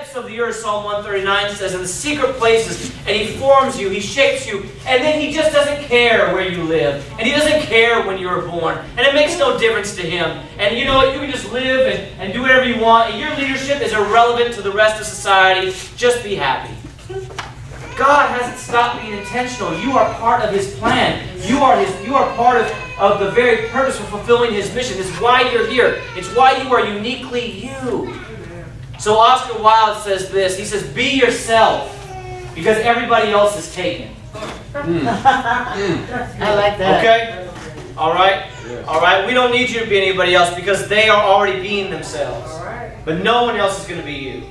depths of the earth, Psalm 139 says, in the secret places, and He forms you, He shapes you, and then He just doesn't care where you live, and He doesn't care when you were born, and it makes no difference to Him. And you know what? You can just live and do whatever you want, and your leadership is irrelevant to the rest of society. Just be happy. God hasn't stopped being intentional. You are part of His plan. You are part of the very purpose for fulfilling His mission. It's why you're here. It's why you are uniquely you. So Oscar Wilde says this. He says, be yourself, because everybody else is taken. I like that. Okay? All right? All right? We don't need you to be anybody else because they are already being themselves. But no one else is going to be you.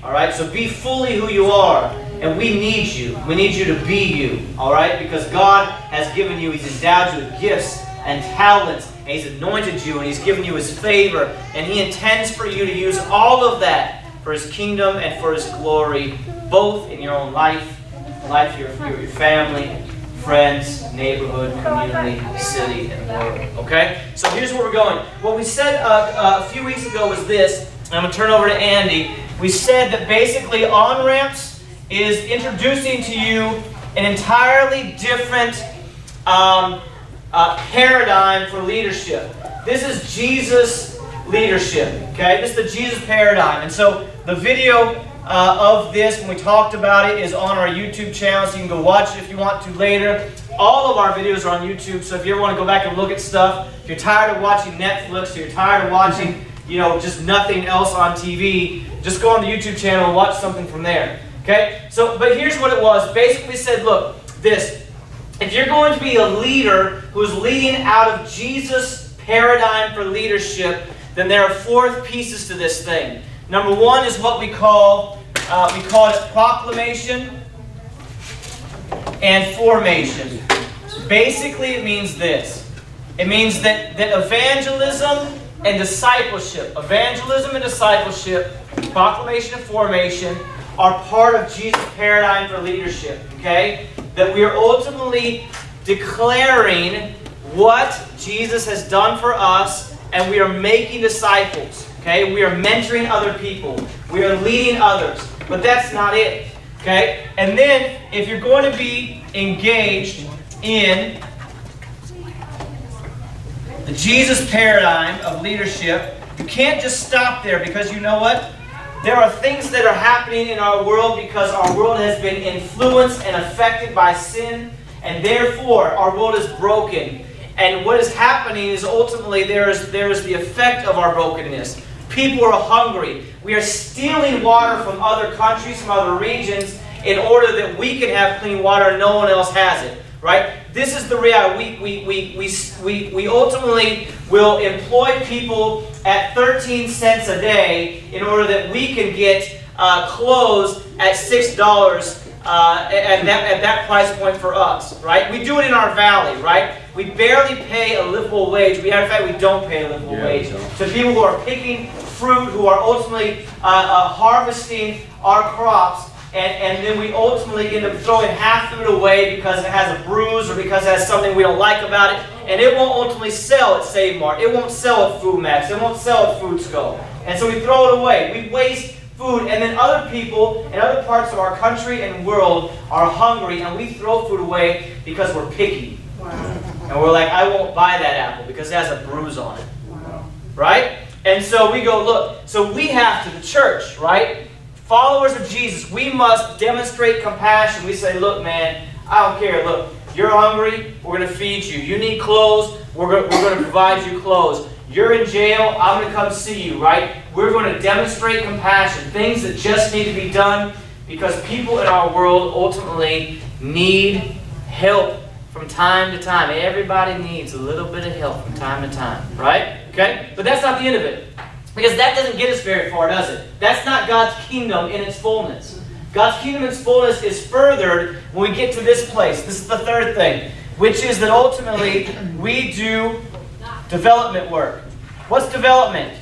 All right? So be fully who you are. And we need you. We need you to be you. All right? Because God has given you, He's endowed you with gifts and talents. And He's anointed you. And He's given you His favor. And He intends for you to use all of that for His kingdom and for His glory, both in your own life, your family, friends, neighborhood, community, city, and world. Okay? So here's where we're going. What we said a few weeks ago was this. I'm going to turn over to Andy. We said that basically on-ramps is introducing to you an entirely different paradigm for leadership. This is Jesus leadership. Okay? This is the Jesus paradigm. And so the video of this, when we talked about it, is on our YouTube channel, so you can go watch it if you want to later. All of our videos are on YouTube, so if you ever want to go back and look at stuff, if you're tired of watching Netflix, or you're tired of watching, just nothing else on TV, just go on the YouTube channel and watch something from there. Okay? So, but here's what it was. Basically said, look, this. If you're going to be a leader who's leading out of Jesus' paradigm for leadership, then there are 4 pieces to this thing. Number 1 is what we call it proclamation and formation. Basically, it means this. It means that evangelism and discipleship, proclamation and formation, are part of Jesus' paradigm for leadership. Okay? That we are ultimately declaring what Jesus has done for us, and we are making disciples. Okay? We are mentoring other people. We are leading others. But that's not it. Okay? And then, if you're going to be engaged in the Jesus paradigm of leadership, you can't just stop there, because you know what? There are things that are happening in our world because our world has been influenced and affected by sin, and therefore our world is broken. And what is happening is ultimately there is the effect of our brokenness. People are hungry. We are stealing water from other countries, from other regions, in order that we can have clean water and no one else has it. Right? This is the reality. We ultimately will employ people at 13 cents a day in order that we can get clothes at $6 at that price point for us. Right? We do it in our valley. Right? We barely pay a livable wage. In fact, we don't pay a livable wage to people who are picking fruit, who are ultimately harvesting our crops. And then we ultimately end up throwing half of it away because it has a bruise or because it has something we don't like about it. And it won't ultimately sell at Save Mart. It won't sell at Food Max. It won't sell at Food Scope. And so we throw it away. We waste food. And then other people in other parts of our country and world are hungry. And we throw food away because we're picky. Wow. And we're like, I won't buy that apple because it has a bruise on it. Wow. Right? And so we go, look. So we have to, the church, right? Followers of Jesus, we must demonstrate compassion. We say, look, man, I don't care. Look, you're hungry, we're going to feed you. You need clothes, we're going to provide you clothes. You're in jail, I'm going to come see you, right? We're going to demonstrate compassion. Things that just need to be done because people in our world ultimately need help from time to time. Everybody needs a little bit of help from time to time, right? Okay? But that's not the end of it. Because that doesn't get us very far, does it? That's not God's kingdom in its fullness. God's kingdom in its fullness is furthered when we get to this place. This is the third thing, which is that ultimately we do development work. What's development?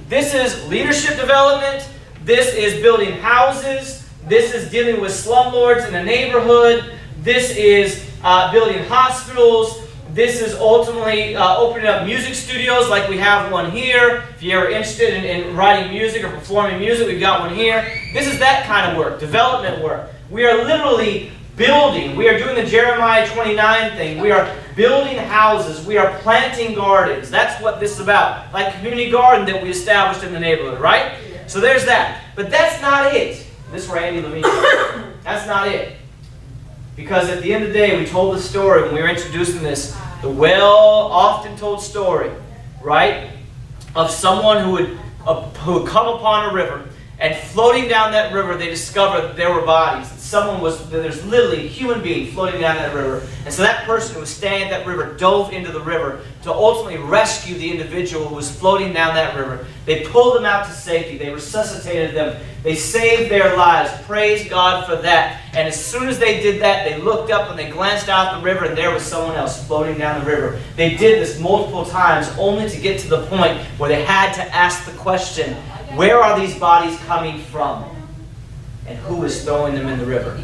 This is leadership development. This is building houses. This is dealing with slumlords in the neighborhood. This is building hospitals. This is ultimately opening up music studios like we have one here. If you're ever interested in writing music or performing music, we've got one here. This is that kind of work, development work. We are literally building. We are doing the Jeremiah 29 thing. We are building houses. We are planting gardens. That's what this is about. Like community garden that we established in the neighborhood, right? So there's that. But that's not it. This is where Andy Levine is. That's not it. Because at the end of the day, we told the story when we were introducing this, the often told story, right, of someone who would come upon a river, and floating down that river, they discovered that there were bodies. There's literally a human being floating down that river. And so that person who was standing at that river dove into the river to ultimately rescue the individual who was floating down that river. They pulled them out to safety. They resuscitated them. They saved their lives. Praise God for that. And as soon as they did that, they looked up and they glanced out the river, and there was someone else floating down the river. They did this multiple times only to get to the point where they had to ask the question, where are these bodies coming from? And who is throwing them in the river?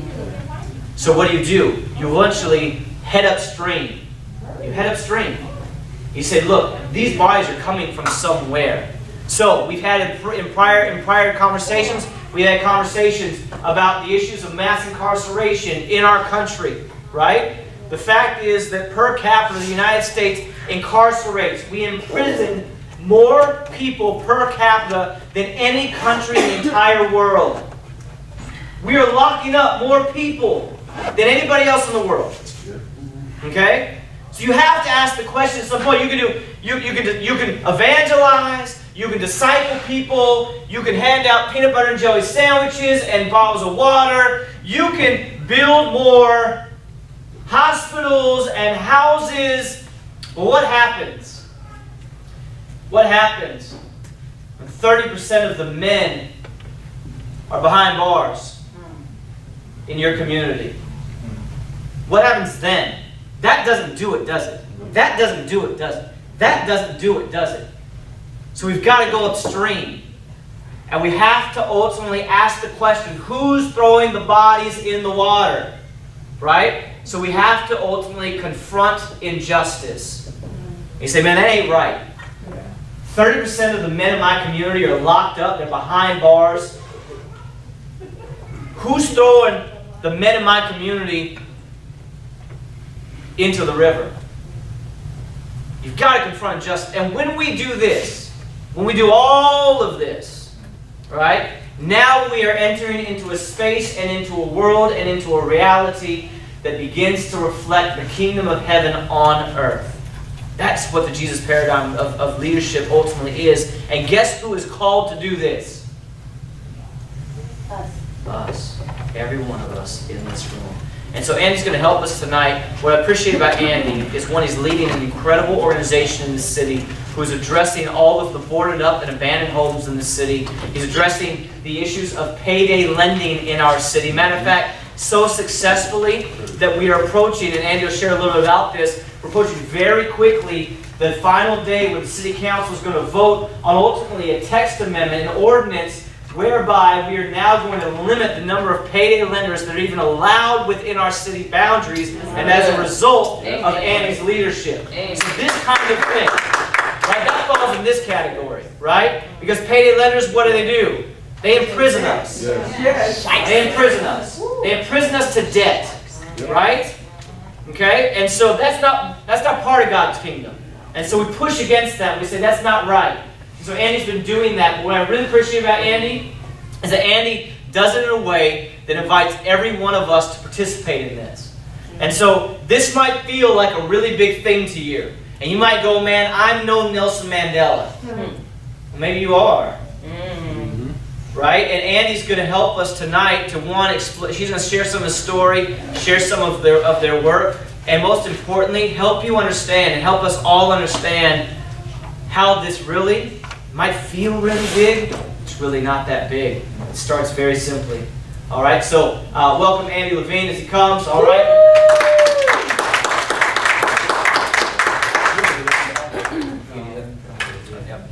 So what do? You eventually head upstream. You head upstream. You say, look, these bodies are coming from somewhere. So we've had in prior conversations, we had conversations about the issues of mass incarceration in our country, right? The fact is that per capita, the United States incarcerates. We imprison more people per capita than any country in the entire world. We are locking up more people than anybody else in the world. Okay? So you have to ask the question at some point. You can evangelize, you can disciple people, you can hand out peanut butter and jelly sandwiches and bottles of water, you can build more hospitals and houses. But what happens? What happens when 30% of the men are behind bars in your community? What happens then? That doesn't do it, does it? That doesn't do it, does it? That doesn't do it, does it? So we've got to go upstream. And we have to ultimately ask the question, who's throwing the bodies in the water? Right? So we have to ultimately confront injustice. You say, man, that ain't right. 30% of the men in my community are locked up. They're behind bars. Who's throwing the men in my community into the river? You've got to confront injustice. And when we do this, when we do all of this, right, now we are entering into a space and into a world and into a reality that begins to reflect the kingdom of heaven on earth. That's what the Jesus paradigm of leadership ultimately is. And guess who is called to do this? Us. Every one of us in this room. And so Andy's going to help us tonight. What I appreciate about Andy is, one, he's leading an incredible organization in the city who's addressing all of the boarded up and abandoned homes in the city. He's addressing the issues of payday lending in our city. Matter of fact, so successfully that we are approaching, and Andy will share a little bit about this, we're approaching very quickly the final day where the city council is going to vote on ultimately a text amendment, an ordinance, whereby we are now going to limit the number of payday lenders that are even allowed within our city boundaries, and as a result of Andy's leadership. So this kind of thing, right, that falls in this category, right? Because payday lenders, what do? They imprison us. Yes. They imprison us. They imprison us to debt, right? Okay? And so that's not part of God's kingdom. And so we push against that. We say that's not right. And so Andy's been doing that. But what I really appreciate about Andy is that Andy does it in a way that invites every one of us to participate in this. And so this might feel like a really big thing to you. And you might go, man, I'm no Nelson Mandela. Well, maybe you are. Right? And Andy's going to help us tonight to, one, she's going to share some of his story, share some of their work, and most importantly, help you understand and help us all understand how this really might feel really big. It's really not that big. It starts very simply. All right? So welcome Andy Levine as he comes. All right?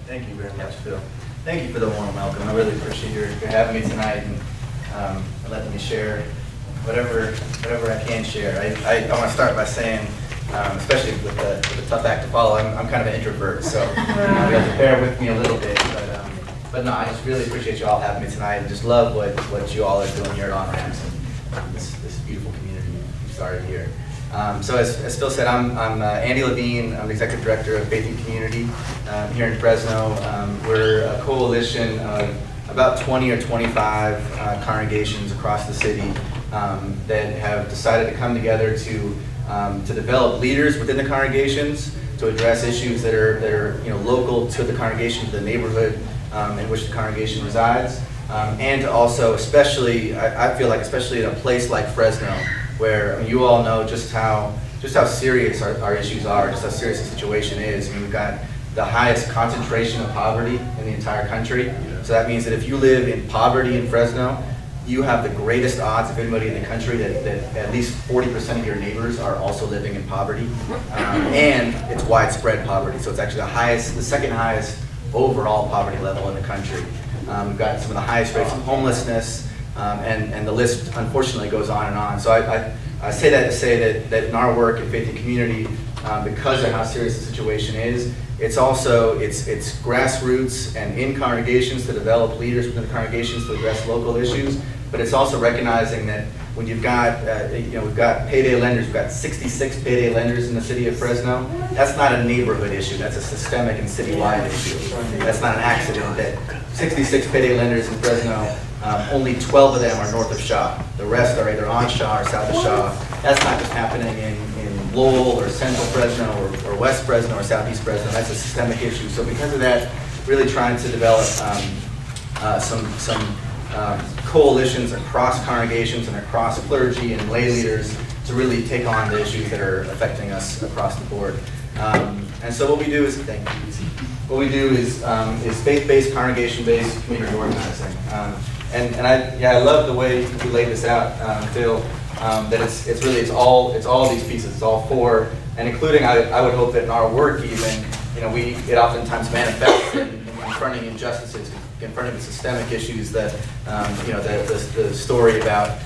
Thank you very much, Phil. Thank you for the warm welcome. I really appreciate your having me tonight and letting me share whatever I can share. I want to start by saying especially with the tough act to follow. I'm kind of an introvert, so you have to bear with me a little bit. But no, I just really appreciate you all having me tonight, and just love what you all are doing here at On-Ramps and this beautiful community you started here. So as Phil said, I'm Andy Levine. I'm the Executive Director of Faith and Community here in Fresno. We're a coalition of about 20 or 25 congregations across the city that have decided to come together to develop leaders within the congregations to address issues that are local to the congregation, to the neighborhood in which the congregation resides, and to also, especially, I feel like, especially in a place like Fresno, where you all know just how serious our issues are, just how serious the situation is. I mean, we've got the highest concentration of poverty in the entire country. So that means that if you live in poverty in Fresno, you have the greatest odds of anybody in the country that at least 40% of your neighbors are also living in poverty. And it's widespread poverty. So it's actually the second highest overall poverty level in the country. We've got some of the highest rates of homelessness, and the list unfortunately goes on and on. So I say that to say that in our work in Faith and Community, because of how serious the situation is, it's grassroots and in congregations to develop leaders within the congregations to address local issues, but it's also recognizing that when you've got, we've got payday lenders, we've got 66 payday lenders in the city of Fresno. That's not a neighborhood issue, that's a systemic and citywide issue. That's not an accident that 66 payday lenders in Fresno, only 12 of them are north of Shaw. The rest are either on Shaw or south of Shaw. That's not just happening in Lowell or Central Fresno or West Fresno or Southeast Fresno. That's a systemic issue. So because of that, really trying to develop some coalitions across congregations and across clergy and lay leaders to really take on the issues that are affecting us across the board. And so what we do is, faith-based, congregation-based community organizing. And I love the way you laid this out, Phil. That it's all these pieces, it's all four, and including I would hope that in our work even, it oftentimes manifests in confronting injustices, confronting the systemic issues that, the story about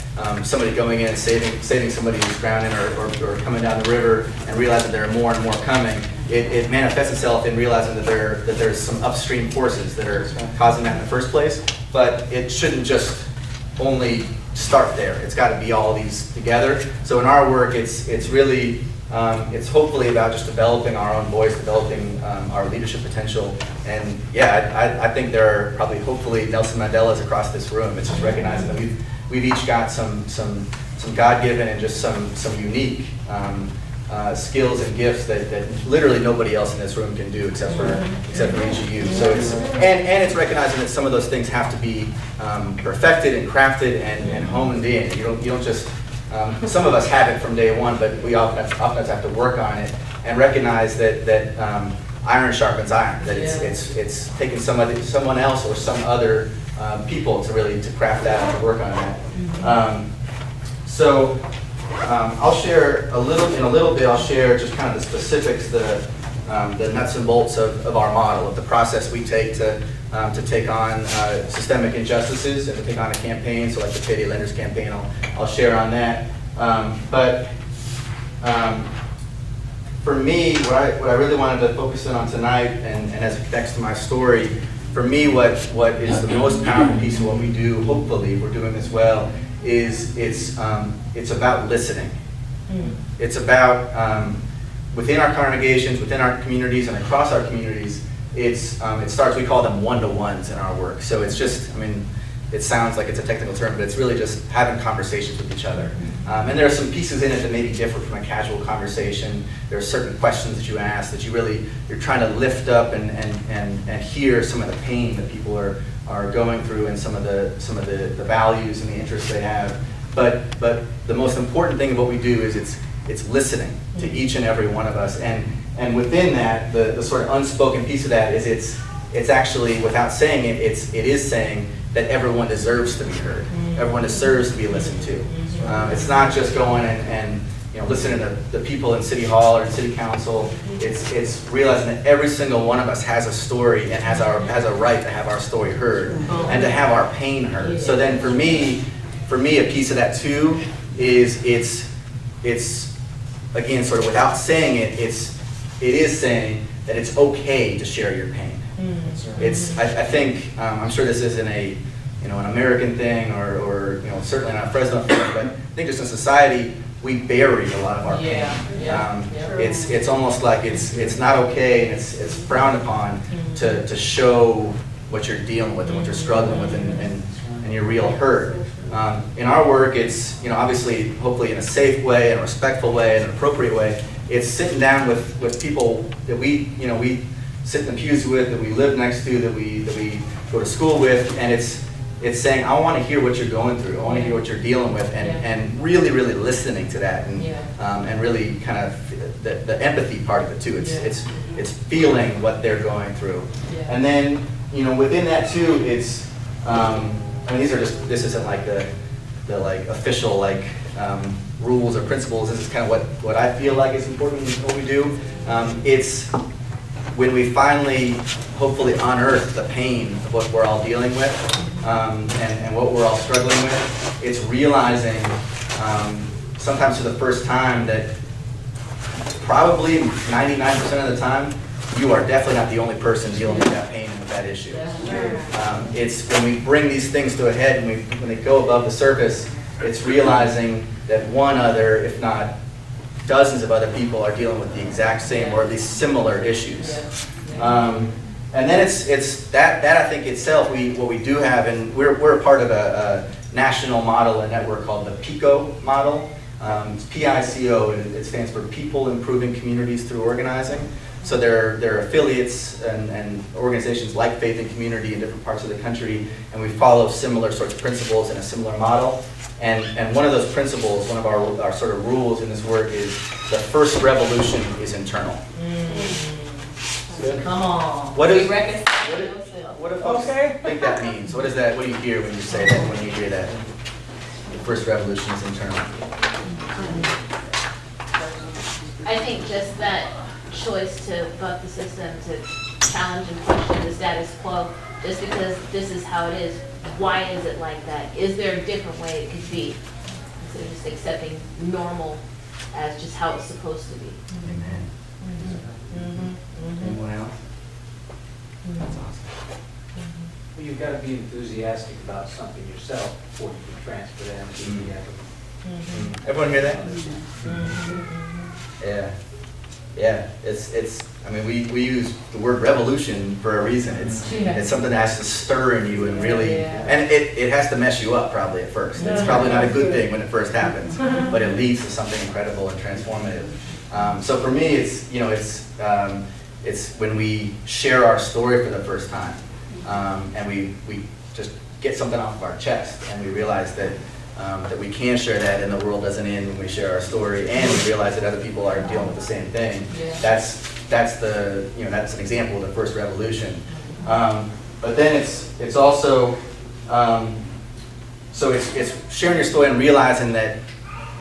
somebody going in and saving somebody who's drowning or coming down the river and realizing there are more and more coming. It manifests itself in realizing that there's some upstream forces that are causing that in the first place, but it shouldn't just only start there. It's got to be all these together. So in our work, it's really, it's hopefully about just developing our own voice, developing our leadership potential. And yeah, I think there are probably, hopefully, Nelson Mandelas across this room. It's just recognizing that we've each got some God-given and just some unique skills and gifts that literally nobody else in this room can do except for each of you. So it's recognizing that some of those things have to be perfected and crafted and honed in. You don't just some of us have it from day one, but we often have to work on it and recognize that iron sharpens iron. That it's taking someone else or some other people to craft that and to work on that. I'll share in a little bit. I'll share just kind of the specifics, the nuts and bolts of our model, of the process we take to take on systemic injustices and to take on a campaign. So like the Payday Lenders campaign, I'll share on that. For me, what I really wanted to focus in on tonight, and as it connects to my story, for me, what is the most powerful piece of what we do, hopefully, if we're doing this well, is it's about listening. It's about within our congregations, within our communities, and across our communities. It starts. We call them one-to-ones in our work. So it's just, it sounds like it's a technical term, but it's really just having conversations with each other. And there are some pieces in it that maybe differ from a casual conversation. There are certain questions that you ask that you're trying to lift up and hear some of the pain that people are going through and some of the values and the interests they have. But the most important thing of what we do is it's listening to each and every one of us. And within that, the sort of unspoken piece of that is it's actually, without saying it, it is saying that everyone deserves to be heard. Everyone deserves to be listened to. It's not just going and listening to the people in City Hall or in City Council. It's realizing that every single one of us has a story and has a right to have our story heard and to have our pain heard. So then for me, a piece of that too is it's again, sort of without saying it, it is saying that it's okay to share your pain. I think, I'm sure this isn't an American thing or certainly not a Fresno thing, but I think just in society, we bury a lot of our pain. It's almost like it's not okay and it's frowned upon to show what you're dealing with and what you're struggling with and your real hurt. In our work, it's obviously, hopefully in a safe way, in a respectful way, in an appropriate way. It's sitting down with people that we sit in the pews with, that we live next to, that we go to school with, and it's saying, I want to hear what you're going through. I want to hear what you're dealing with, and really, really listening to that, and really kind of the empathy part of it too. It's feeling what they're going through, and then within that too, it's this isn't like the like official rules or principles. This is kind of what I feel like is important in what we do. It's when we finally, hopefully, unearth the pain of what we're all dealing with, and what we're all struggling with. It's realizing, sometimes for the first time, that probably 99% of the time, you are definitely not the only person dealing with that pain and with that issue. It's when we bring these things to a head, and when they go above the surface, it's realizing that one other, if not dozens of other people, are dealing with the exact same or at least similar issues. And then it's that I think itself, what we do have, and we're a part of a national model and network called the PICO model. It's PICO, and it stands for People Improving Communities Through Organizing. So there are affiliates and organizations like Faith and Community in different parts of the country, and we follow similar sorts of principles in a similar model. And one of those principles, one of our sort of rules in this work is the first revolution is internal. Come on. What do folks Okay. think that means? What is that? What do you hear when you say that? When you hear that? The first revolution is internal. I think just that choice to buck the system, to challenge and question the status quo, just because this is how it is. Why is it like that? Is there a different way it could be? Instead of just accepting normal as just how it's supposed to be. Amen. Anyone else? That's awesome. Well, you've got to be enthusiastic about something yourself before you can transfer that into the other. Everyone hear that? Yeah. Yeah, it's. I mean, we use the word revolution for a reason. It's something that has to stir in you and really, and it has to mess you up probably at first. It's probably not a good thing when it first happens, but it leads to something incredible and transformative. So for me, it's when we share our story for the first time, and we just get something off of our chest, and we realize that we can share that, and the world doesn't end when we share our story, and we realize that other people are dealing with the same thing. That's an example of the first revolution. But then it's also so it's sharing your story and realizing that,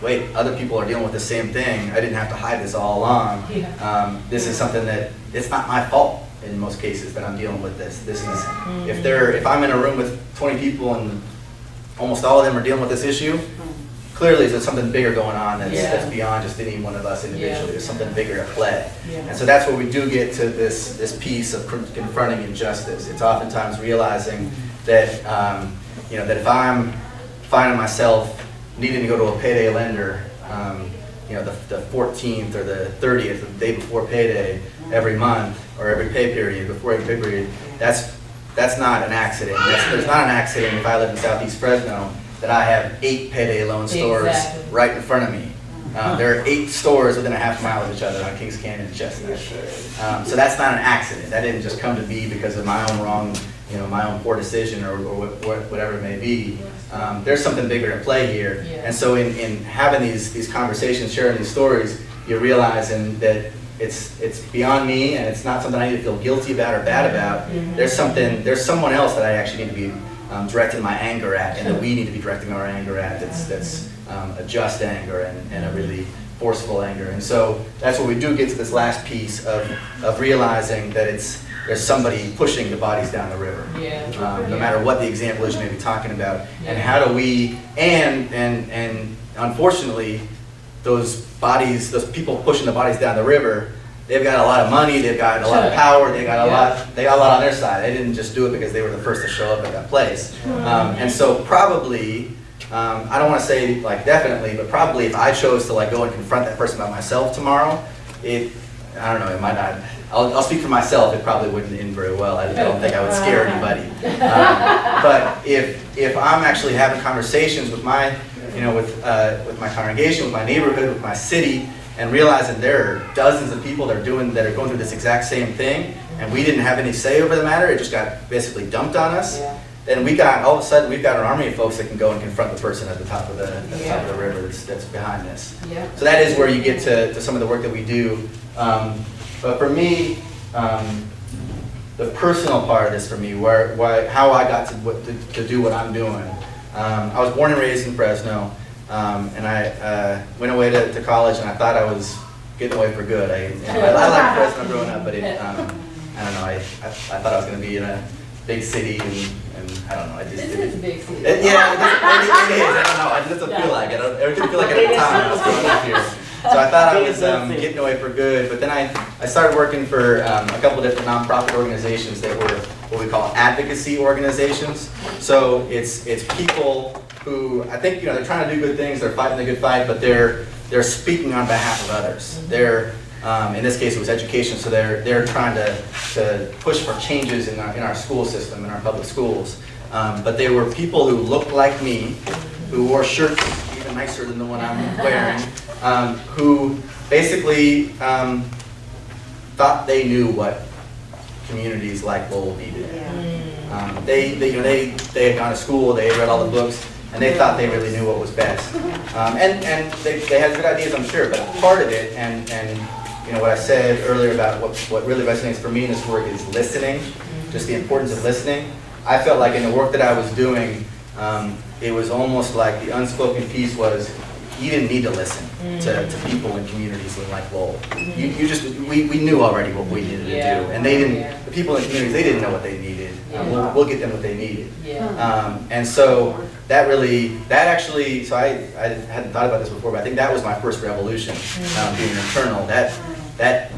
wait, other people are dealing with the same thing. I didn't have to hide this all along. This is something that it's not my fault in most cases that I'm dealing with this. This is if I'm in a room with 20 people and almost all of them are dealing with this issue, clearly there's something bigger going on that's beyond just any one of us individually. There's something bigger at play. And so that's where we do get to this piece of confronting injustice. It's oftentimes realizing that that if I'm finding myself needing to go to a payday lender, the 14th or the 30th, the day before payday, every month or every pay period, before every pay period, that's not an accident. There's not an accident if I live in Southeast Fresno that I have 8 payday loan stores right in front of me. There are 8 stores within a half mile of each other on Kings Canyon and Chestnut. So that's not an accident. That didn't just come to be because of my own wrong, my own poor decision or whatever it may be. There's something bigger at play here. And so in having these conversations, sharing these stories, you're realizing that it's beyond me, and it's not something I need to feel guilty about or bad about. There's someone else that I actually need to be directing my anger at, and that we need to be directing our anger at. That's a just anger and a really forceful anger. And so that's where we do get to this last piece of realizing that there's somebody pushing the bodies down the river. No matter what the example is you may be talking about, and how do we and unfortunately, those bodies, those people pushing the bodies down the river, they've got a lot of money, they've got a lot of power, they got a lot on their side. They didn't just do it because they were the first to show up at that place. And so probably, I don't want to say like definitely, but probably if I chose to like go and confront that person by myself tomorrow, I don't know, it might not. I'll speak for myself. It probably wouldn't end very well. I don't think I would scare anybody. But if I'm actually having conversations with my, with my congregation, with my neighborhood, with my city, and realizing there are dozens of people that are going through this exact same thing, and we didn't have any say over the matter, it just got basically dumped on us. Then all of a sudden we've got an army of folks that can go and confront the person at the top of the river that's behind this. So that is where you get to some of the work that we do. But for me, the personal part of this for me, how I got to do what I'm doing. I was born and raised in Fresno, and I went away to college, and I thought I was getting away for good. I liked Fresno growing up, but I don't know. I thought I was going to be in a big city, and I don't know. This is a big city. It is. I don't know. It doesn't feel like it. I didn't feel like it at the time I was growing up here. So I thought I was getting away for good, but then I started working for a couple of different nonprofit organizations that were what we call advocacy organizations. So it's people who I think they're trying to do good things, they're fighting the good fight, but they're speaking on behalf of others. They're in this case it was education, so they're trying to push for changes in our school system, in our public schools. But they were people who looked like me, who wore shirts even nicer than the one I'm wearing. Who basically thought they knew what communities like Lowell needed. They had gone to school, they had read all the books, and they thought they really knew what was best. And they had good ideas, I'm sure, but part of it, and what I said earlier about what really resonates for me in this work is listening, just the importance of listening. I felt like in the work that I was doing, it was almost like the unspoken piece was, you didn't need to listen to people in communities like Lowell. We knew already what we needed to do, and they didn't. The people in communities, they didn't know what they needed. We'll get them what they needed. And so that actually. So I hadn't thought about this before, but I think that was my first revolution, being internal. That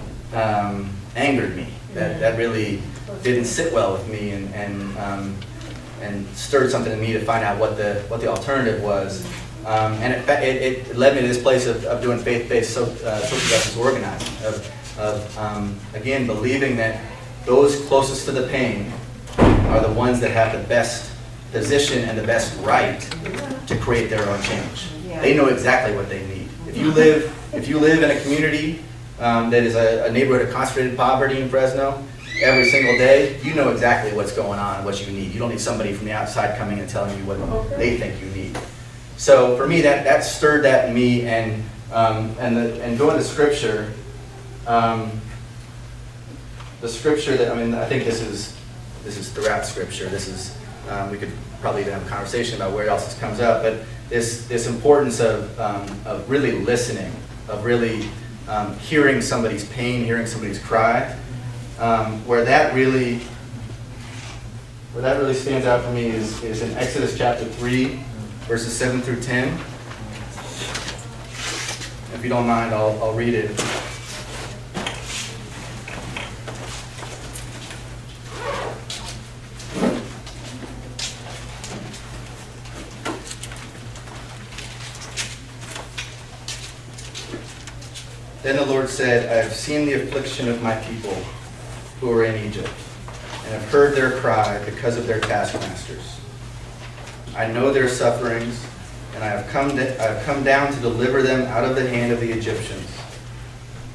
angered me. That really didn't sit well with me, and stirred something in me to find out what the alternative was. And it led me to this place of doing faith-based social justice organizing, of again, believing that those closest to the pain are the ones that have the best position and the best right to create their own change. They know exactly what they need. If you live in a community that is a neighborhood of concentrated poverty in Fresno, every single day, you know exactly what's going on and what you need. You don't need somebody from the outside coming and telling you what they think you need. So for me, that stirred that in me, and going to scripture, the scripture that I think this is throughout scripture. This is we could probably even have a conversation about where else this comes up, but this importance of really listening, of really hearing somebody's pain, hearing somebody's cry, where that really stands out for me is in Exodus chapter 3. Verses 7 through 10. If you don't mind, I'll read it. Then the Lord said, I have seen the affliction of my people who are in Egypt, and have heard their cry because of their taskmasters. I know their sufferings, and I have come down to deliver them out of the hand of the Egyptians,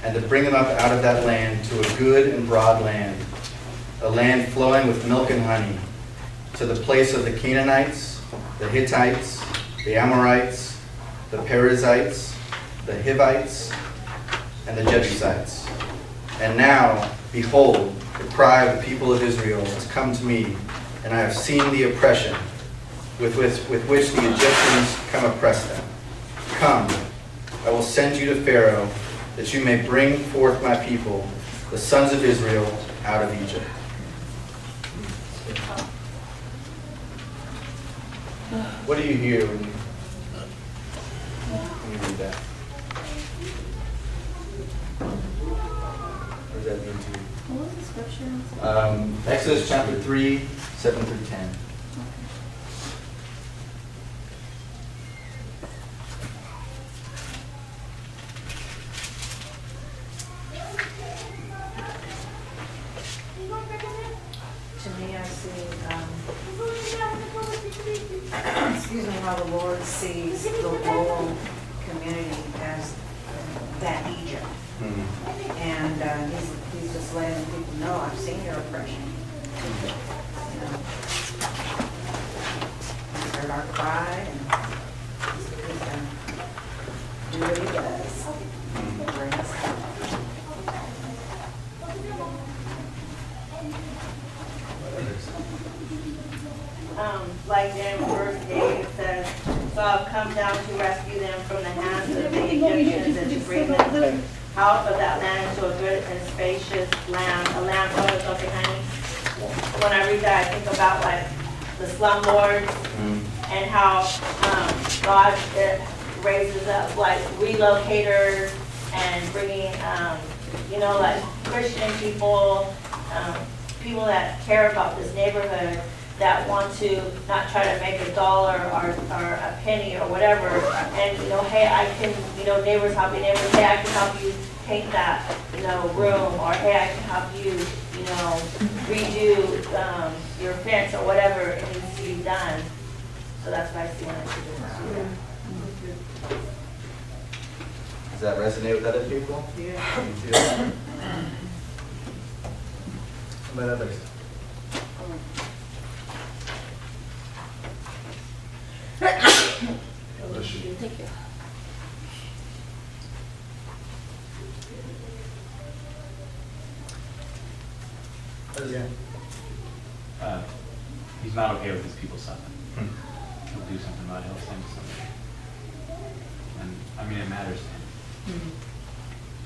and to bring them up out of that land to a good and broad land, a land flowing with milk and honey, to the place of the Canaanites, the Hittites, the Amorites, the Perizzites, the Hivites, and the Jebusites. And now, behold, the cry of the people of Israel has come to me, and I have seen the oppression with which the Egyptians come oppress them. Come, I will send you to Pharaoh, that you may bring forth my people, the sons of Israel, out of Egypt. What do you hear when you read that? does that mean to you? What was the scripture? Exodus chapter 3, 7 through 10. To me, I see, excuse me, how the Lord sees the rural community as that Egypt. And he's just letting people know, I've seen your oppression. You know, he's heard our cry, and he's gonna do what he does. Bring us help. Like in verse 8, it says, "So I've come down to rescue them from the hands of the Egyptians and to bring them out of that land into a good and spacious land, a land full of milk and honey." When I read that, I think about like the slumlords and how God raises up like relocators and bringing, like Christian people, people that care about this neighborhood, that want to not try to make a dollar or a penny or whatever. And, hey, I can, neighbors helping neighbors, hey, I can help you paint that, room, or hey, I can help you, redo your fence or whatever it needs to be done. So that's what I see when I see this. Does that resonate with other people? Yeah. Me too. How about others? Thank you. He's not okay with his people suffering. He'll do something about it, he'll send something. And, it matters to him.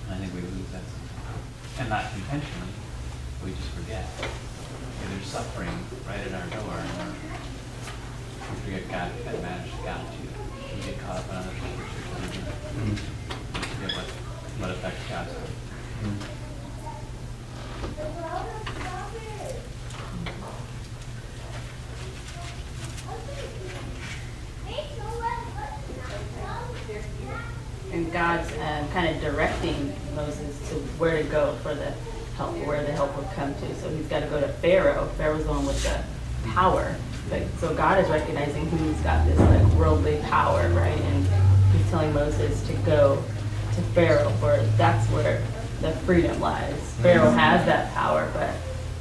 And I think we lose that sometimes. And not intentionally, we just forget. There's suffering right at our door, and we forget God, that matters to God too. We get caught up in other things, we forget what affects God's heart. And God's kind of directing Moses to where to go for the help, where the help would come to. So he's got to go to Pharaoh. Pharaoh's the one with the power. So God is recognizing who's got this like worldly power, right? And he's telling Moses to go to Pharaoh, for that's where the freedom lies. Pharaoh has that power, but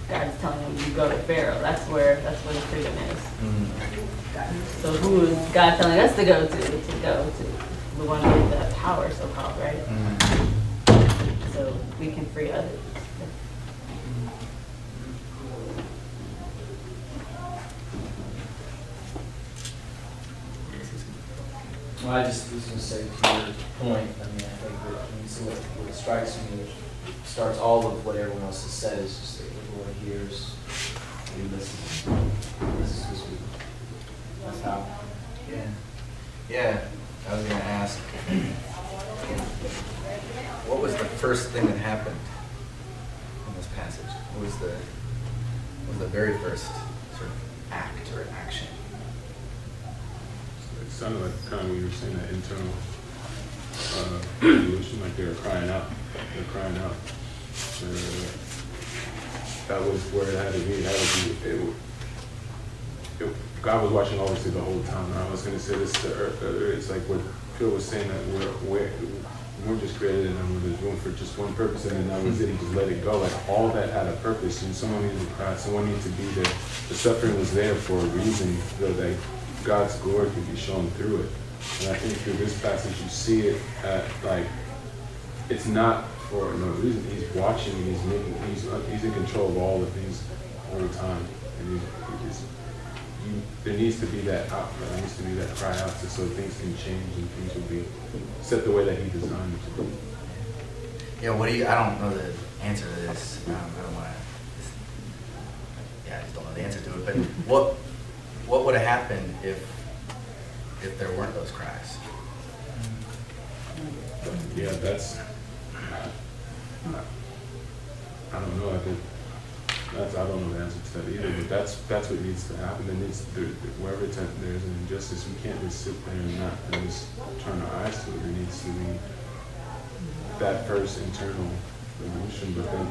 God's telling him you go to Pharaoh. That's where the freedom is. So who is God telling us to go to? To go to the one with the power, so called, right? So we can free others. Well, I just was going to say to your point, I think that so what strikes me, which starts all of what everyone else has said, is just that the Lord hears, He listens. This is His people. That's how. Yeah. I was going to ask, what was the first thing that happened in this passage? What was the very first sort of act or action? It sounded like kind of when you were saying that internal evolution, like they were crying out. They're crying out. That was where it had to be. God was watching obviously the whole time. And I was going to say this to earth. It's like what Phil was saying, that we're just created and there's room for just one purpose, and then that was it. He just let it go. Like all that had a purpose, and someone needed to cry. Someone needed to be there. The suffering was there for a reason, so that God's glory could be shown through it. And I think through this passage, you see it at like it's not for no reason. He's watching, and he's in control of all the things all the time, and there needs to be that outcry, there needs to be that cry out so things can change and things will be set the way that He designed them to be. Yeah, I don't know the answer to this. I don't want to. I just don't know the answer to it. But what would have happened if there weren't those cries? Yeah, don't know. I don't know the answer to that either, but that's what needs to happen. Wherever there's an injustice, we can't just sit there and just turn our eyes to it. There needs to be that first internal revolution, but then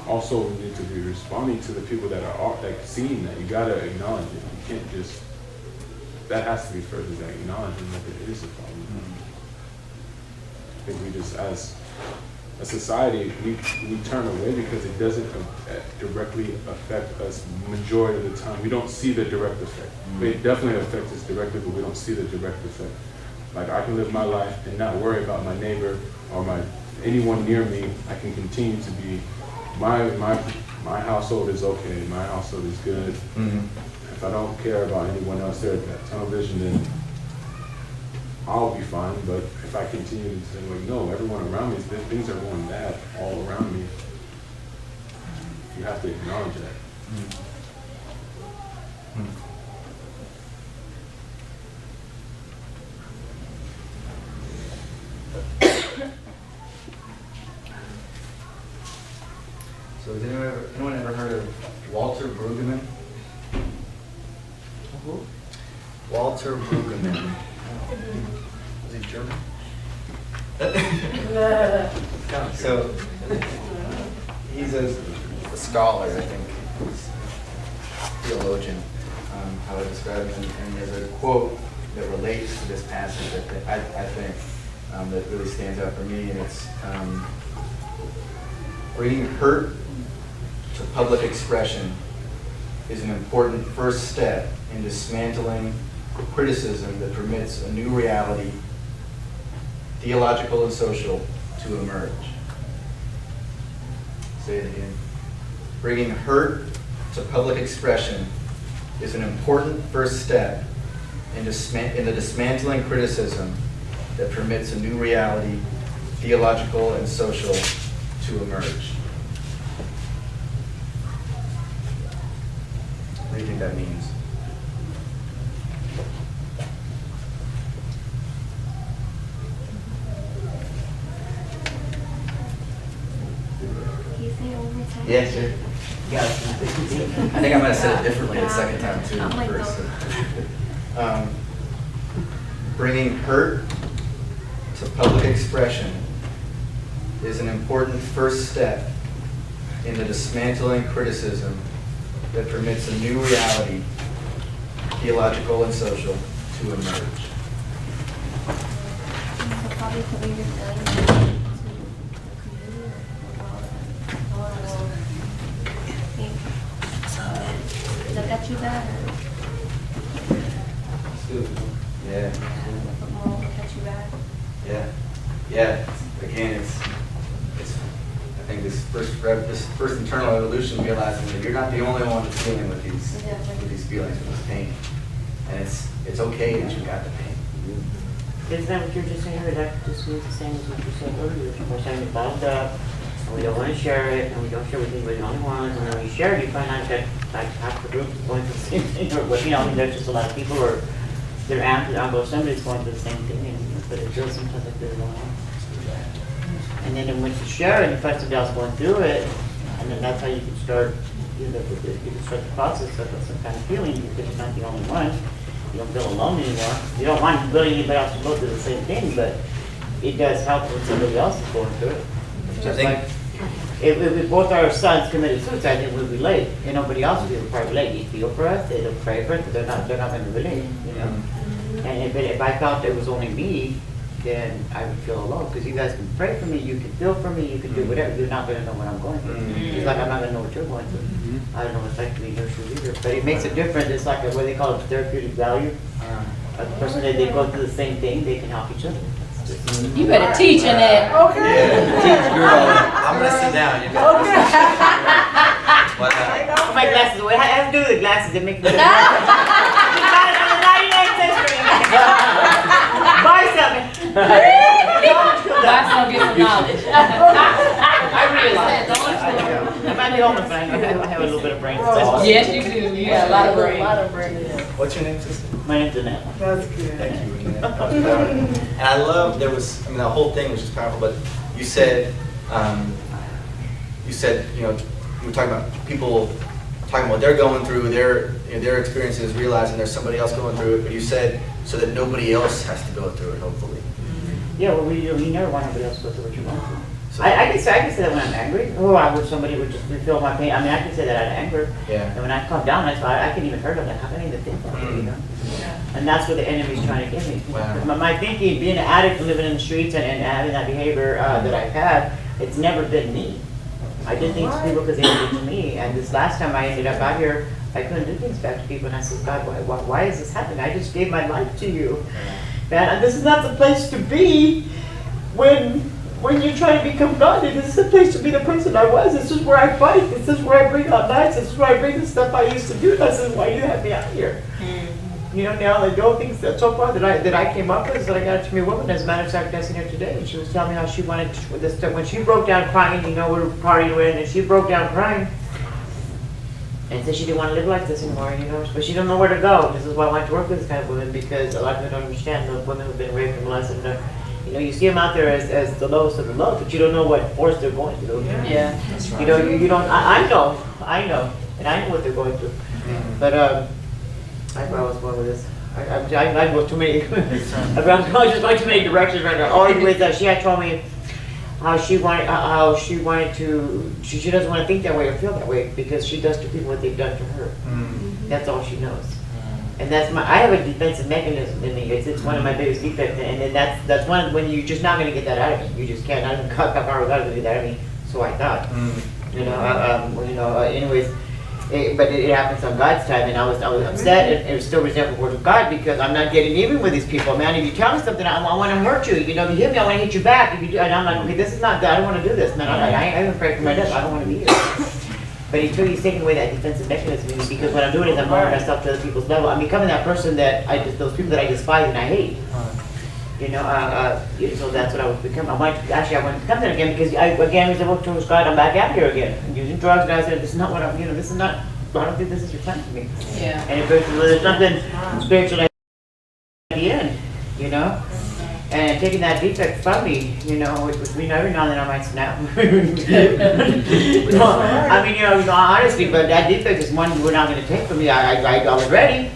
also we need to be responding to the people that are like seeing that. You gotta acknowledge it. You can't just. That has to be first, is that acknowledging that there is a problem. I think we just, as a society, we turn away because it doesn't directly affect us majority of the time. We don't see the direct effect. It definitely affects us directly, but we don't see the direct effect. Like I can live my life and not worry about my neighbor or anyone near me. I can continue to be, my household is okay, my household is good. If I don't care about anyone else there at that tunnel vision, then I'll be fine. But if I continue to say, like, no, everyone around me, things are going bad all around me, you have to acknowledge that. So has anyone ever heard of Walter Brueggemann? Walter Brueggemann. Was he German? So he's a scholar, I think, theologian, how I describe him, and there's a quote that relates to this passage that I think that really stands out for me, and it's bringing hurt to public expression is an important first step in dismantling criticism that permits a new reality, theological and social, to emerge. Say it again. Bringing hurt to public expression is an important first step in the dismantling criticism that permits a new reality, theological and social, to emerge. What do you think that means? Yeah, sure. I think I'm going to say it differently the second time too. First. Bringing hurt to public expression is an important first step in the dismantling criticism that permits a new reality, theological and social, to emerge. Look at you better. Yeah. Look at you better. Yeah. Again, it's. I think this first internal evolution, realizing that you're not the only one that's dealing with these feelings, with this pain, and it's okay that you got the pain. Isn't that what you're just saying? That just means the same as what you said earlier. We're saying it's bottled up, and we don't want to share it, and we don't share with anybody, the only ones. And when we share it, you find out that like half the group is going through the same thing, or what, I mean, there's just a lot of people, or their aunt, or somebody's going through the same thing, but it feels sometimes like they're alone. And then once you share it, you find somebody else going through it, and then that's how you can start, you can start the process of some kind of healing, because you're not the only one. You don't feel alone anymore. You don't want really anybody else to go through the same thing, but it does help when somebody else is going through it. Just like if both our sons committed suicide, then we relate, and nobody else will probably relate. You feel for us, they don't pray for it, but they're not going to relate, you know. And if I felt it was only me, then I would feel alone, because you guys can pray for me, you can feel for me, you can do whatever. You're not going to know what I'm going through. It's like I'm not going to know what you're going through. I don't know what it's like to be in your shoes either. But it makes a difference. It's like what they call it therapeutic value. A person that they go through the same thing, they can help each other. You better teach in that. Okay. I'm going to sit down. You got My glasses, what has to do with the glasses? It makes me buy something. Buy some, get some knowledge. I realize. I might be homeless, but I have a little bit of brain. Yes, you do. You got a lot of brain. What's your name, sister? My name's Annette. That's good. Thank you, Annette. And I love, the whole thing was just powerful, but you said, you said, you were talking about people talking about what they're going through, their experiences, realizing there's somebody else going through it, but you said so that nobody else has to go through it, hopefully. Yeah, well, we never want anybody else to go through what you're going through. So- I can say that when I'm angry, or I wish somebody would just feel my pain. I mean, I can say that out of anger. Yeah. And when I calm down, I can even hurt them. Like, how can I even think about it, you know? And that's what the enemy's trying to get me. Wow. Because my thinking, being an addict, living in the streets, and having that behavior that I've had, it's never been me. I did things to people because they did it to me. And this last time I ended up out here, I couldn't do things back to people. And I said, God, why is this happening? I just gave my life to you. Man, this is not the place to be when you're trying to become godly. This is the place to be the person I was. This is where I fight. This is where I bring out knives. This is where I bring the stuff I used to do. This is why you have me out here. You know, now the only things that so far that I came up with is that I got it to me a woman. As a matter of fact, I seen her today, and she was telling me how she wanted to, this stuff. When she broke down crying, you know, we were partying with, and she broke down crying, and said she didn't want to live like this anymore, you know, but she didn't know where to go. This is why I want to work with this kind of women, because a lot of people don't understand the women who've been raped and molested. You know, you see them out there as the lowest of the low, but you don't know what force they're going through. Yeah. That's right. You know, you don't. I know, and I know what they're going through. But I thought I was going with this. I go too many. I'm just going too many directions right now. Oh, anyways, she had told me how she wanted to. She doesn't want to think that way or feel that way because she does to people what they've done to her. That's all she knows. And that's I have a defensive mechanism in me. It's one of my biggest defects, and then that's one when you're just not going to get that out of me. You just can't. I don't got power to do that out of me. So I thought. You know. Anyways. But it happens on God's time, and I was upset and was still resentful towards God because I'm not getting even with these people. Man, if you tell me something, I want to hurt you. You know, if you hit me, I want to hit you back. If you do, and I'm like, okay, this is not good. I don't want to do this, man. I even pray for my death. I don't want to be here. But until he's taking away that defensive mechanism, in me, because what I'm doing is I'm lowering myself to other people's level. I'm becoming that person that those people that I despise and I hate. You know, so that's what I would become. I want to become that again because as I work towards God, I'm back out here again. I'm using drugs, and I said, this is not what I'm, this is not, I don't think this is your time for me. Yeah. And if there's something spiritual at the end, you know, and taking that defect from me, you know, which every now and then I might snap. No, I mean, honestly, but that defect is one we're not going to take from me. I was ready.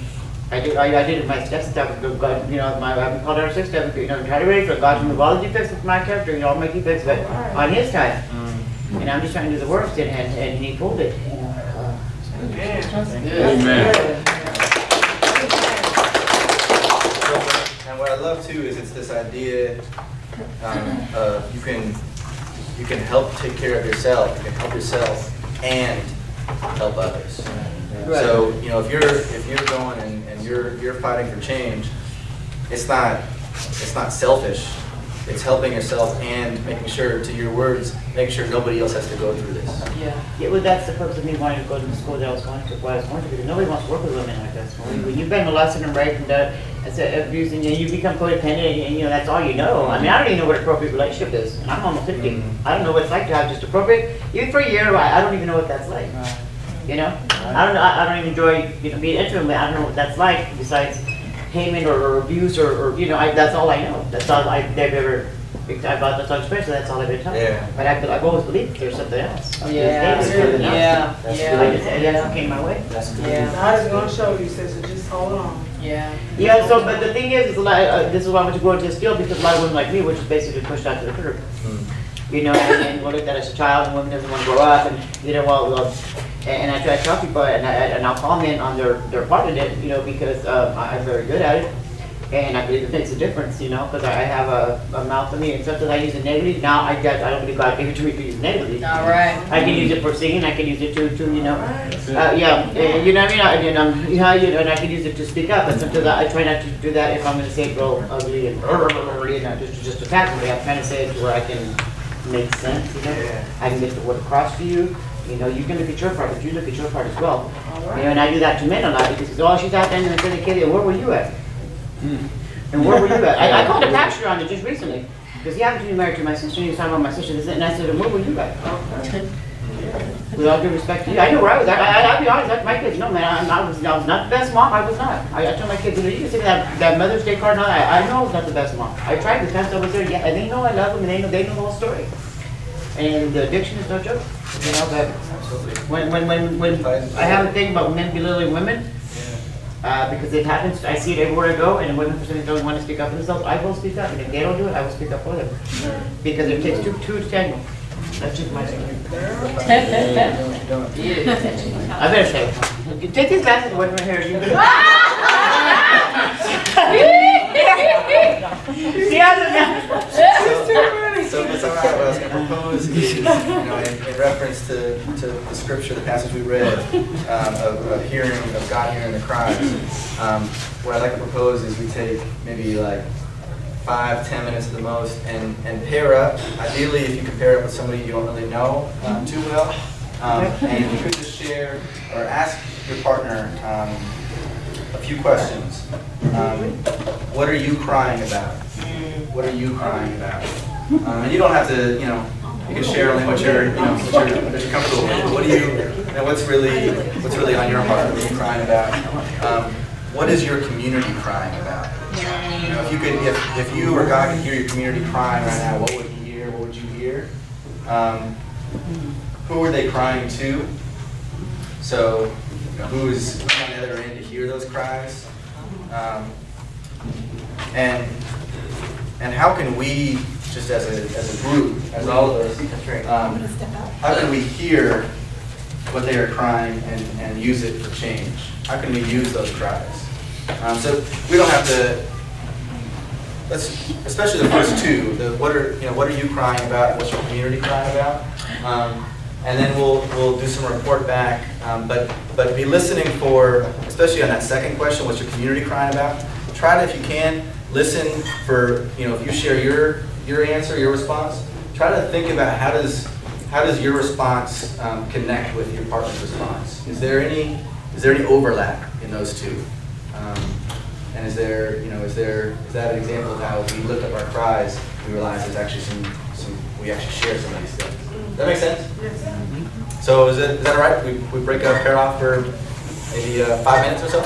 I did it my steps and stuff. God, I called our 6 step. Try to ready for God to remove all the defects of my character, all my defects, but on His time. And I'm just trying to do the work, and He pulled it. Amen. And what I love too is it's this idea of you can help take care of yourself, you can help yourself and help others. So if you're going and you're fighting for change, it's not selfish. It's helping yourself and making sure, to your words, making sure nobody else has to go through this. Yeah, well, that's the purpose of me wanting to go to the school that I was going to, because nobody wants to work with women like this. When you've been molested and raped and abused, and you become codependent, and that's all you know. I mean, I don't even know what appropriate relationship is, and I'm almost 50. I don't know what it's like to have just appropriate, even for a year. I don't even know what that's like. I don't even enjoy being intimate. I don't know what that's like besides payment or abuse or that's all I know. That's all they've ever. That's all experience. So that's all I've been taught. Yeah. But I've always believed there's something else. Yeah. That came my way. God is going to show you, sister. Just hold on. Yeah. So, but the thing is this is why I want to go into this field because a lot of women like me were just basically pushed out to the curb. And we're looked at as a child, and women doesn't want to grow up, and and I try to tell people, and I'll call men on their part of it, because I'm very good at it, and I believe it makes a difference, because I have a mouth of me, and sometimes I use it negatively. Now I don't believe God gave it to me to use negatively. All right. I can use it for singing. I can use it to and I can use it to speak up. But sometimes I try not to do that if I'm going to say it real ugly and not just attack somebody. I'm trying to say it to where I can make sense. I can get the word across to you. You can look at your part, but you look at your part as well. And I do that to men a lot because she's out there and the kid, where were you at? And where were you at? I called a pastor on it just recently because he happened to be married to my sister, and he was talking about my sister, and I said, where were you at? With all due respect to you, I know where I was at. I'll be honest, my kids know, man, I was not the best mom. I was not. I told my kids, you can see that Mother's Day card and all that. I know I was not the best mom. I tried the times I was there, and they know I love them, and they know the whole story. And the addiction is no joke, you know, that when I have a thing about men belittling women, because it happens, I see it everywhere I go, and women for some reason don't want to speak up for themselves, I will speak up, and if they don't do it, I will speak up for them. Because it takes two to tango. That's just my opinion. I better say, take these glasses away from my hair. See how So what I was going to propose is, in reference to the scripture, the passage we read, of hearing, of God hearing the cries, what I'd like to propose is we take maybe like 5-10 minutes at the most and pair up. Ideally, if you can pair up with somebody you don't really know too well, and you could just share or ask your partner a few questions. What are you crying about? What are you crying about? And you don't have to, you can share only what you're comfortable with. What do you, what's really on your heart? What are you crying about? What is your community crying about? If you or God could hear your community crying right now, what would He hear? What would you hear? Who are they crying to? So, who's on the other end to hear those cries? And how can we, just as a group, as all of us, how can we hear what they are crying and use it for change? How can we use those cries? So we don't have to. Especially the first two. What are you crying about? What's your community crying about? And then we'll do some report back. But be listening for, especially on that second question, what's your community crying about? Try to, if you can, listen for, if you share your answer, your response, try to think about how does your response connect with your partner's response? Is there any overlap in those two? And is that an example of how we lift up our cries, we realize there's actually we actually share some of these things. Does that make sense? Yes. So is that all right? We break up, pair off for maybe 5 minutes or so?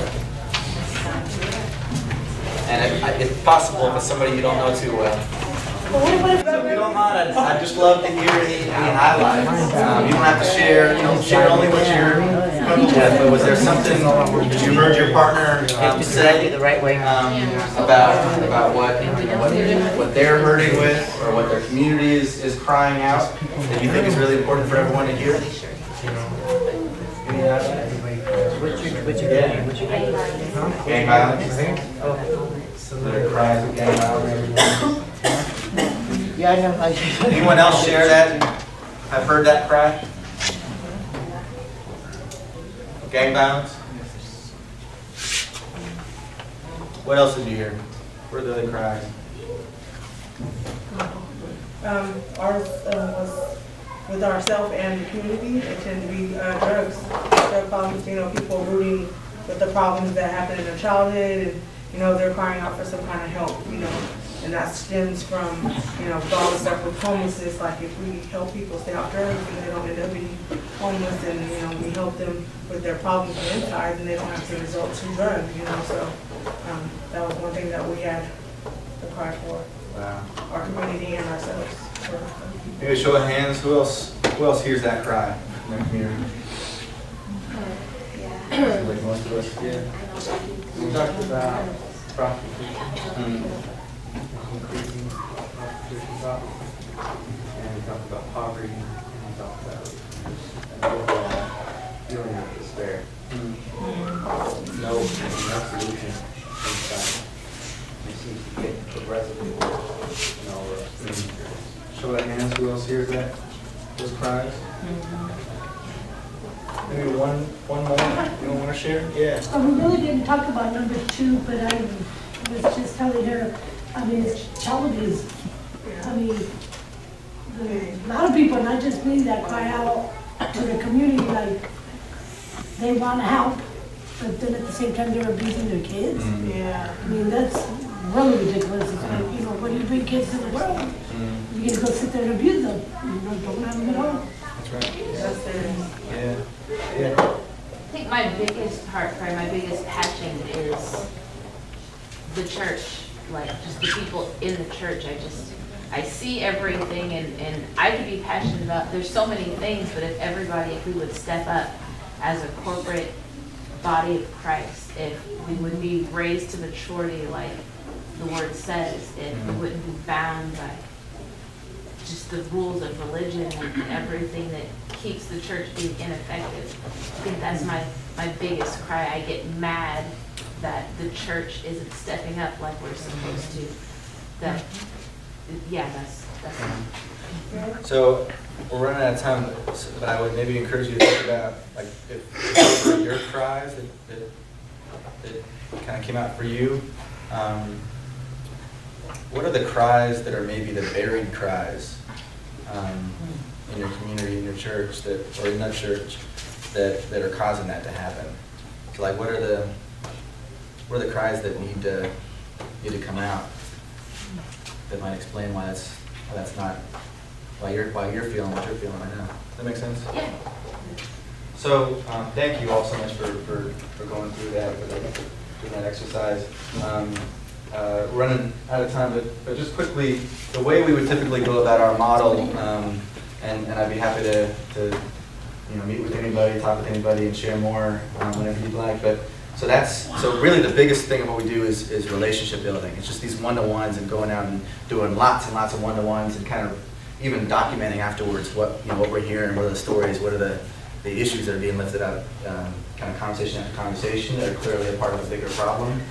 And if possible, if it's somebody you don't know too well. So if you don't mind, I'd just love to hear any highlights. You don't have to share, share only what you're comfortable with, but was there something that you heard your partner say the right way about what they're hurting with, or what their community is crying out, that you think is really important for everyone to hear? Any highlights? Gang violence? Their cries of gang violence? Yeah, I know. Anyone else share that? I've heard that cry? Gang violence? What else did you hear? What are the other cries? Ours was with ourselves and the community. It tend to be drugs, drug problems. People rooting with the problems that happen in their childhood, and they're crying out for some kind of help. And that stems from all the stuff with homelessness. Like if we help people stay off drugs and they don't end up being homeless, and we help them with their problems on the inside, and they don't have to resort to drugs. So that was one thing that we had to cry for. Wow. Our community and ourselves. Maybe a show of hands. Who else hears that cry in their community? Yeah. Like most of us. Yeah. We talked about prostitution. Increasing prostitution problem, and we talked about poverty, and we talked about just an overall feeling of despair. No solution inside. It seems to get progressively worse in all of us. Show of hands. Who else hears those cries? Maybe one more. You don't want to share? Yeah. We really didn't talk about number 2, but I was just telling her, it's child abuse. A lot of people, not just me, that cry out to the community, like they want to help, but then at the same time they're abusing their kids. Yeah. That's really ridiculous. It's like, when you bring kids to the world, you get to go sit there and abuse them. Don't have them at all. That's right. That's Yeah. I think my biggest heart cry, my biggest passion is the church, like just the people in the church. I see everything and I could be passionate about, there's so many things, but if we would step up as a corporate body of Christ, if we would be raised to maturity like the word says, if we wouldn't be bound by just the rules of religion and everything that keeps the church being ineffective. I think that's my biggest cry. I get mad that the church isn't stepping up like we're supposed to. That, yeah, that's So we're running out of time, but I would maybe encourage you to think about, like, if what were your cries that kind of came out for you. What are the cries that are maybe the buried cries in your community, in your church, or in that church, that are causing that to happen? So, like, what are the cries that need to come out that might explain why that's not why you're feeling what you're feeling right now? Does that make sense? yeah. So, thank you all so much for going through that, for doing that exercise. Running out of time, but just quickly, the way we would typically go about our model, and I'd be happy to meet with anybody, talk with anybody, and share more whenever you'd like. But so really the biggest thing of what we do is relationship building. It's just these one-to-ones and going out and doing lots and lots of one-to-ones and kind of even documenting afterwards what we're hearing, what are the stories, what are the issues that are being lifted up, kind of conversation after conversation that are clearly a part of a bigger problem.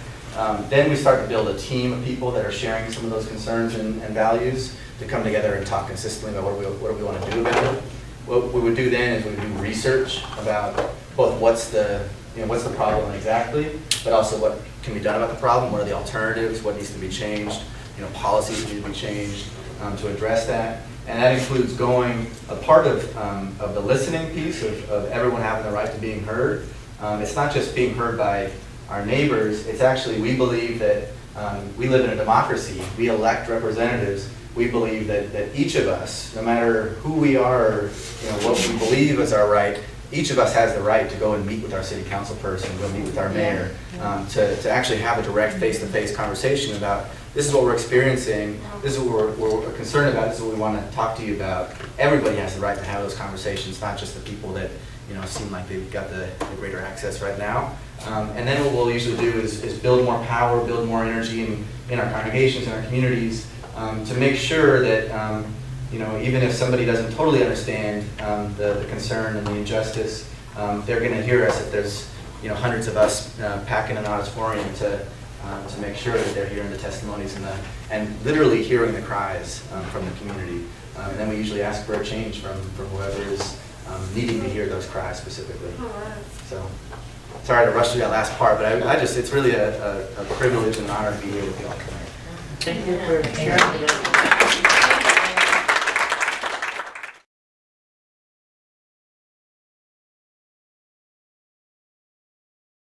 Then we start to build a team of people that are sharing some of those concerns and values to come together and talk consistently about what do we want to do about it. What we would do then is we would do research about both what's the problem exactly, but also what can be done about the problem, what are the alternatives, what needs to be changed, policies need to be changed to address that. And that includes a part of the listening piece of everyone having the right to being heard. It's not just being heard by our neighbors, it's actually, we believe that we live in a democracy. We elect representatives. We believe that each of us, no matter who we are, or what we believe is our right, each of us has the right to go and meet with our city council person, go meet with our mayor, to actually have a direct face-to-face conversation about this is what we're experiencing, this is what we're concerned about, this is what we want to talk to you about. Everybody has the right to have those conversations, not just the people that seem like they've got the greater access right now. And then what we'll usually do is build more power, build more energy in our congregations, in our communities, to make sure that even if somebody doesn't totally understand the concern and the injustice, they're going to hear us if there's hundreds of us packing an auditorium to make sure that they're hearing the testimonies and literally hearing the cries from the community. And then we usually ask for a change from whoever is needing to hear those cries specifically. So, sorry to rush through that last part, but it's really a privilege and an honor to be here with you all tonight. Thank you for sharing.